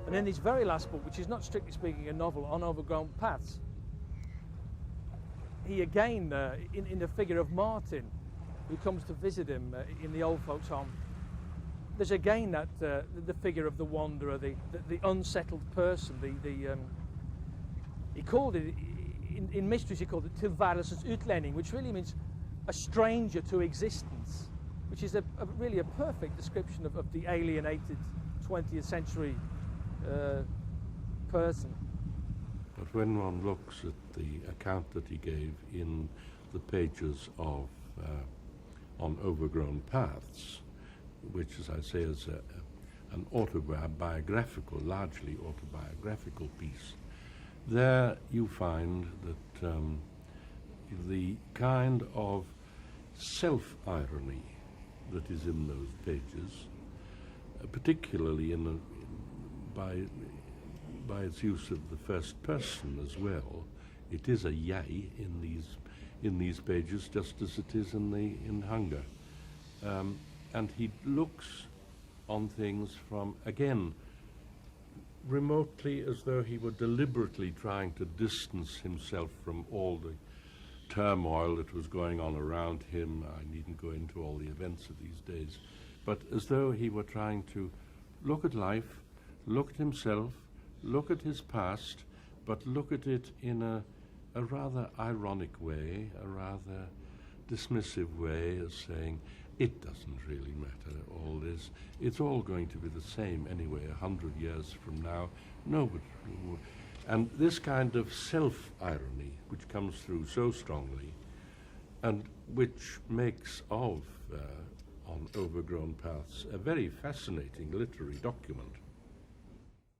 And in his very last book, which is not strictly speaking a novel, On Overgrown Paths, he again, in the figure of Martin, who comes to visit him in the old folks' home, there's again that the figure of the wanderer, the unsettled person. He called it in Mysteries. He called it tilværelsens utlending, which really means a stranger to existence, which is really a perfect description of the alienated 20th century person. But when one looks at the account that he gave in the pages of On Overgrown Paths, which, as I say, is an autobiographical, largely autobiographical piece, there you find that the kind of self-irony that is in those pages, particularly by its use of the first person as well. It is a yea in these pages, just as it is in Hunger, and he looks on things from, again, remotely, as though he were deliberately trying to distance himself from all the turmoil that was going on around him. I needn't go into all the events of these days, but as though he were trying to look at life, look at himself, look at his past, but look at it in a rather ironic way, a rather dismissive way, as saying, it doesn't really matter, all this. It's all going to be the same anyway, 100 years from now. And this kind of self-irony, which comes through so strongly, and which makes of On Overgrown Paths a very fascinating literary document.